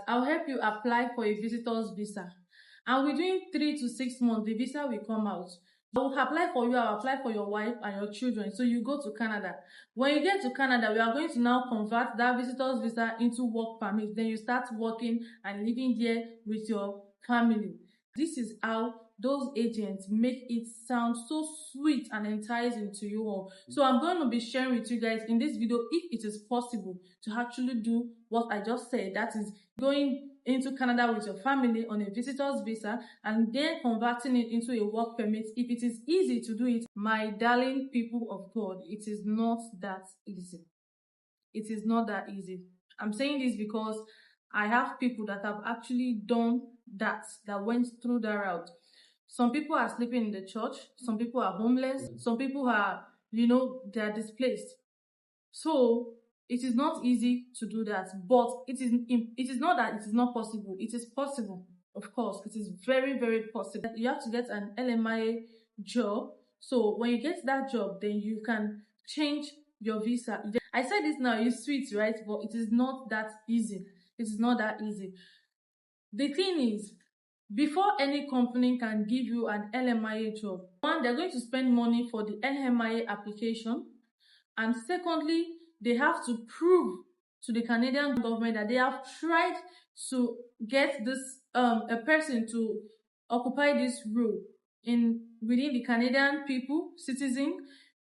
I'll help you apply for a visitor's visa. And within 3 to 6 months, the visa will come out. I will apply for you, I'll apply for your wife and your children. So you go to Canada. When you get to Canada, we are going to now convert that visitor's visa into work permit. Then you start working and living there with your family. This is how those agents make it sound so sweet and enticing to you all. So I'm going to be sharing with you guys in this video if it is possible to actually do what I just said. That is going into Canada with your family on a visitor's visa and then converting it into a work permit. If it is easy to do it, my darling people of God, it is not that easy. It is not that easy. I'm saying this because I have people that have actually done that went through that route. Some people are sleeping in the church, some people are homeless, some people are, they are displaced. So it is not easy to do that, but it is not that it is not possible. It is possible, of course. It is very, very possible. You have to get an LMIA job. So when you get that job, then you can change your visa. I said this now, it's sweet, right? But it is not that easy. It is not that easy. The thing is, before any company can give you an LMIA job, one, they're going to spend money for the LMIA application, and secondly, they have to prove to the Canadian government that they have tried to get this a person to occupy this role within the Canadian citizen.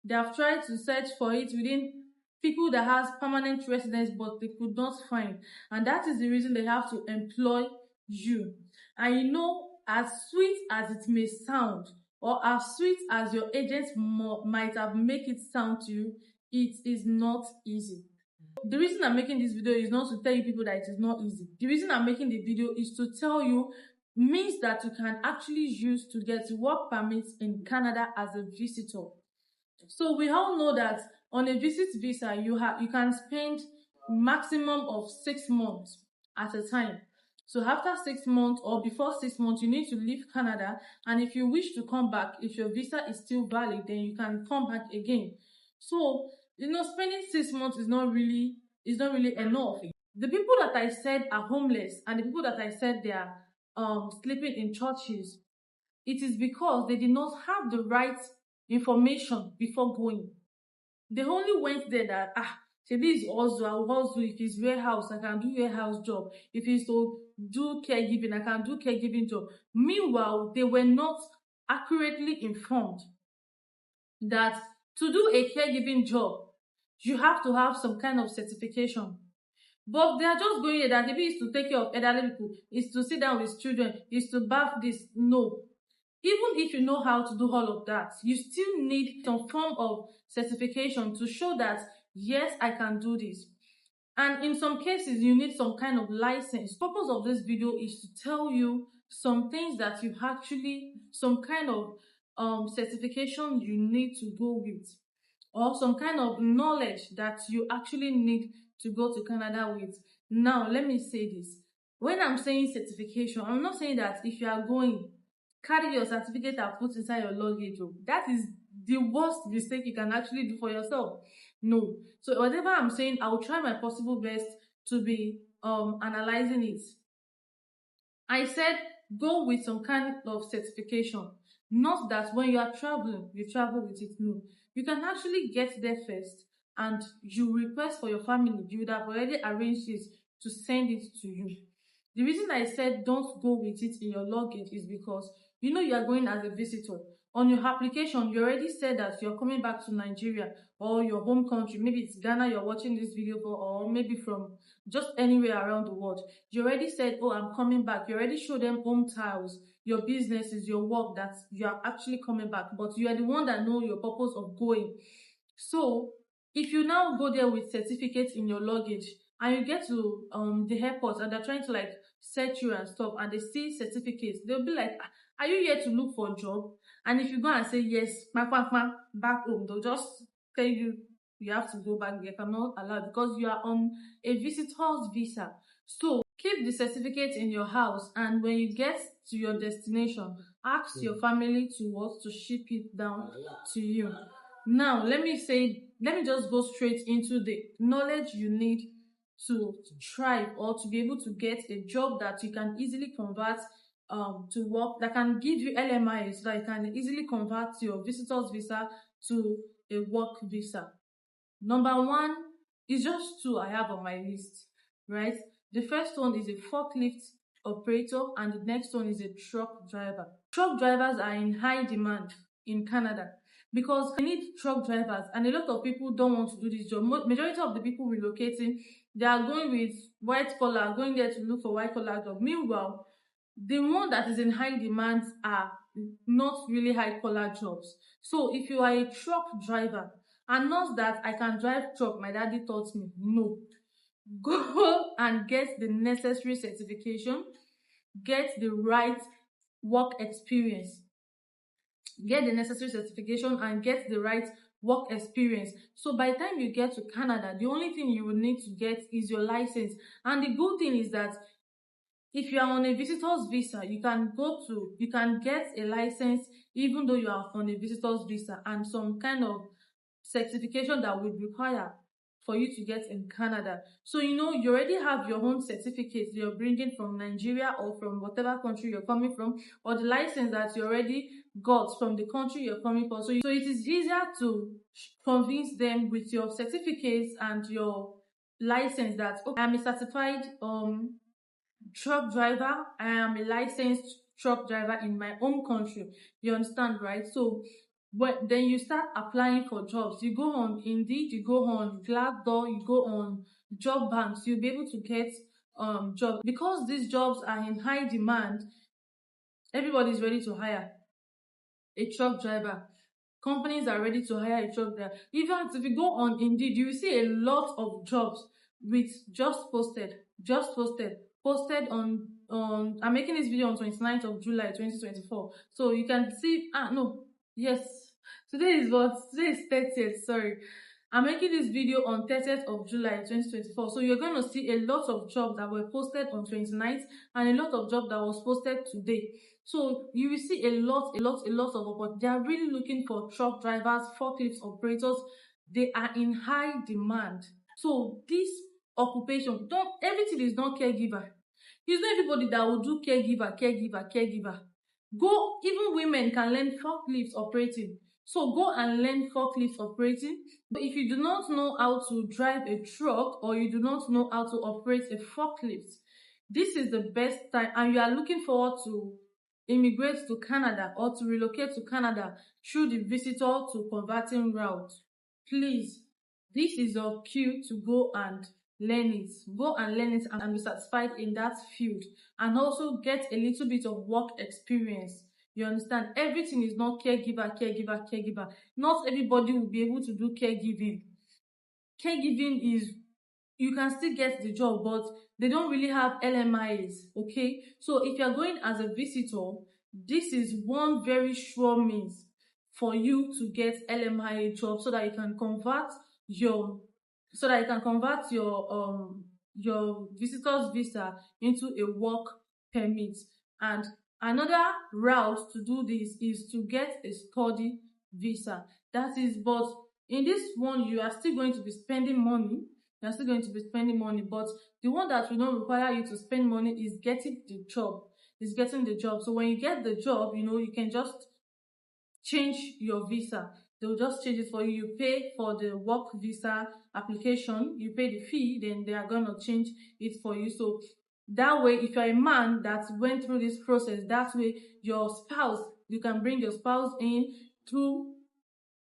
They have tried to search for it within people that has permanent residence, but they could not find, and that is the reason they have to employ you. And as sweet as it may sound, or as sweet as your agent might have make it sound to you, it is not easy. The reason I'm making this video is not to tell you people that it is not easy. The reason I'm making the video is to tell you means that you can actually use to get work permits in Canada as a visitor. So we all know that on a visit visa, you can spend maximum of 6 months at a time. So after 6 months or before 6 months, you need to leave Canada. And if you wish to come back, if your visa is still valid, then you can come back again. So, spending 6 months is not really enough. The people that I said are homeless and the people that I said they are sleeping in churches, it is because they did not have the right information before going. They only went there that, maybe it's also I will also, if it's warehouse, I can do warehouse job. If it's to do caregiving, I can do caregiving job. Meanwhile, they were not accurately informed that to do a caregiving job, you have to have some kind of certification. But they are just going here that maybe it's to take care of elderly people, it's to sit down with children, it's to bath this. No. Even if you know how to do all of that, you still need some form of certification to show that, yes, I can do this. And in some cases, you need some kind of license. The purpose of this video is to tell you some things that you actually, some kind of certification you need to go with, or some kind of knowledge that you actually need to go to Canada with. Now, let me say this. When I'm saying certification, I'm not saying that if you are going, carry your certificate and put inside your luggage. That is the worst mistake you can actually do for yourself. No. So whatever I'm saying, I will try my possible best to be analyzing it. I said go with some kind of certification. Not that when you are traveling, you travel with it. No. You can actually get there first and you request for your family. You would have already arranged it to send it to you. The reason I said don't go with it in your luggage is because you are going as a visitor. On your application, you already said that you're coming back to Nigeria or your home country. Maybe it's Ghana you're watching this video for, or maybe from just anywhere around the world. You already said, oh, I'm coming back. You already showed them home tiles, your businesses, your work, that you are actually coming back. But you are the one that know your purpose of going. So if you now go there with certificates in your luggage and you get to the airport and they're trying to search you and stuff and they see certificates, they'll be like, are you here to look for a job? And if you go and say yes, back home, they'll just tell you have to go back. They cannot allow because you are on a visitor's visa. So keep the certificate in your house, and when you get to your destination, ask your family to ship it down to you. Now let me just go straight into the knowledge you need to thrive or to be able to get a job that you can easily convert to work, that can give you LMIA, so that you can easily convert your visitor's visa to a work visa. Number one is just two I have on my list, right? The first one is a forklift operator, and the next one is a truck driver. Truck drivers are in high demand in Canada because we need truck drivers, and a lot of people don't want to do this job. Majority of the people relocating, they are going with white collar, going there to look for white collar job. Meanwhile, the one that is in high demand are not really high collar jobs. So if you are a truck driver, and not that I can drive truck, my daddy taught me, no, go and get the necessary certification, get the right work experience, get the necessary certification and get the right work experience. So by the time you get to Canada, the only thing you will need to get is your license. And the good thing is that if you are on a visitor's visa, you can get a license even though you are on a visitor's visa, and some kind of certification that would require for you to get in Canada. So you already have your own certificate you're bringing from Nigeria or from whatever country you're coming from, or the license that you already got from the country you're coming from. So it is easier to convince them with your certificates and your license that, okay, I'm a certified truck driver, I am a licensed truck driver in my own country. You understand, right? So then you start applying for jobs. You go on Indeed, you go on Glassdoor, you go on job banks. You'll be able to get jobs. Because these jobs are in high demand, everybody's ready to hire a truck driver. Companies are ready to hire a truck driver. In fact, if you go on Indeed, you will see a lot of jobs with posted on I'm making this video on 29th of July 2024. So you can see, no, yes, today is 30th, sorry. I'm making this video on 30th of July 2024. So you're going to see a lot of jobs that were posted on 29th and a lot of jobs that was posted today. So you will see a lot of opportunities. They are really looking for truck drivers, forklift operators. They are in high demand. So this occupation, everything is not caregiver. It's not everybody that will do caregiver. Go, even women can learn forklift operating. So go and learn forklift operating. But if you do not know how to drive a truck, or you do not know how to operate a forklift, this is the best time, and you are looking forward to immigrate to Canada or to relocate to Canada through the visitor to converting route. Please, this is your cue to go and learn it. Go and learn it and be satisfied in that field, and also get a little bit of work experience. You understand? Everything is not caregiver. Not everybody will be able to do caregiving. Caregiving is, you can still get the job, but they don't really have LMIAs, okay? So if you're going as a visitor, this is one very sure means for you to get LMIA job, so that you can convert your your visitor's visa into a work permit. And another route to do this is to get a study visa. That is, but in this one you are still going to be spending money. But the one that will not require you to spend money is getting the job. So when you get the job, you can just change your visa. They'll just change it for you. You pay for the work visa application, you pay the fee, then they are gonna change it for you. So that way, if you're a man that went through this process, that way you can bring your spouse in through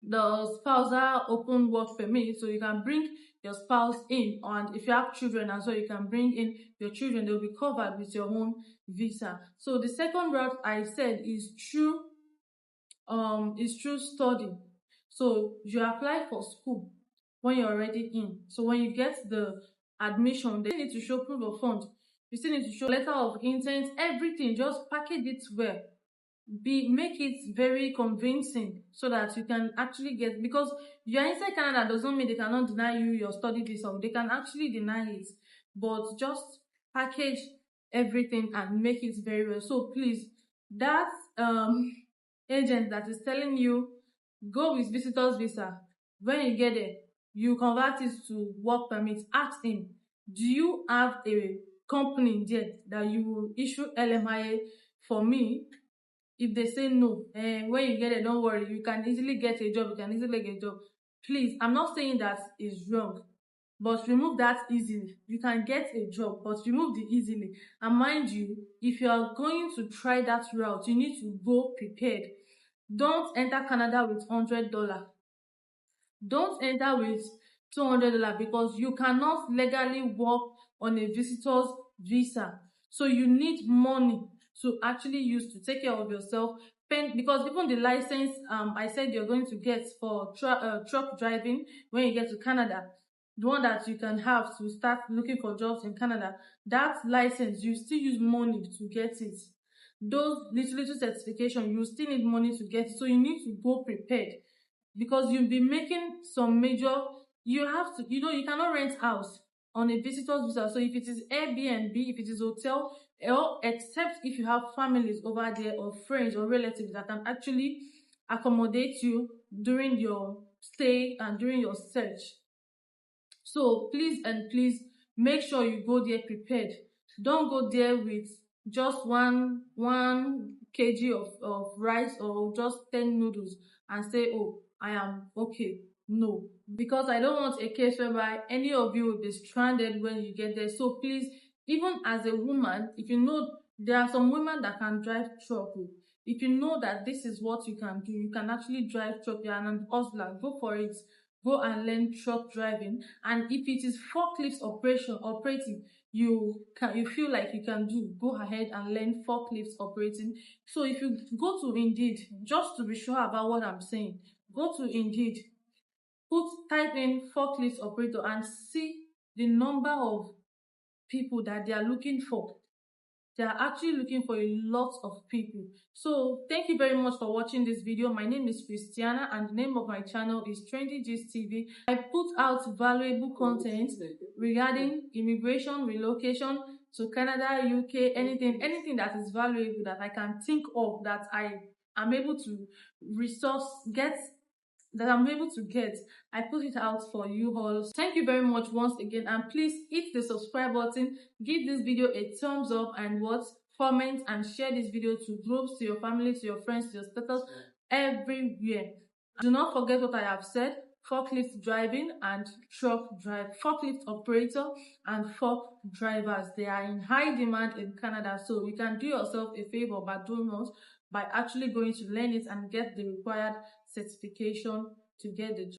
the spousal open work permit. So you can bring your spouse in, and if you have children as well, you can bring in your children. They'll be covered with your own visa. So the second route I said is through study. So you apply for school when you're already in. So when you get the admission, they need to show proof of funds. You still need to show letter of intent, everything. Just package it well. Make it very convincing, so that you can actually get, because you're inside Canada doesn't mean they cannot deny you your study visa. They can actually deny it, but just package everything and make it very well. So please, that agent that is telling you go with visitor's visa, when you get there, you convert it to work permit, ask him, Do you have a company there that you will issue LMIA? For me, if they say no, when you get it, don't worry, you can easily get a job, you can easily get a job. Please, I'm not saying that is wrong, but remove that easily. You can get a job, but remove the easily. And mind you, if you are going to try that route, you need to go prepared. Don't enter Canada with $100. Don't enter with $200 because you cannot legally work on a visitor's visa. So you need money to actually use to take care of yourself. Because even the license I said you're going to get for truck driving when you get to Canada, the one that you can have to start looking for jobs in Canada, that license, you still use money to get it. Those little certification, you still need money to get it. So you need to go prepared, because you'll be making some major, you have to, you cannot rent house on a visitor's visa. So if it is Airbnb, if it is hotel, or except if you have families over there or friends or relatives that can actually accommodate you during your stay and during your search. So please and please make sure you go there prepared. Don't go there with just one kg of rice or just 10 noodles and say, oh, I am okay. No, because I don't want a case whereby any of you will be stranded when you get there. So please, even as a woman, if you know there are some women that can drive truck, if you know that this is what you can do, you can actually drive truck, you're an hustler, go for it. Go and learn truck driving. And if it is forklift operating, you feel like you can do, go ahead and learn forklift operating. So if you go to Indeed, just to be sure about what I'm saying, go to Indeed, type in forklift operator and see the number of people that they are looking for. They are actually looking for a lot of people. So thank you very much for watching this video. My name is Christiana and the name of my channel is Trendy Gist TV. I put out valuable content regarding immigration, relocation to Canada, UK, anything that is valuable that I can think of, that I am able to get. I put it out for you all. Thank you very much once again, and please hit the subscribe button, give this video a thumbs up, and comment and share this video to groups, to your family, to your friends, to your status, everywhere. Do not forget what I have said: forklift driving and forklift operator and fork drivers, they are in high demand in Canada. So you can do yourself a favor by doing what, by actually going to learn it and get the required certification to get the job.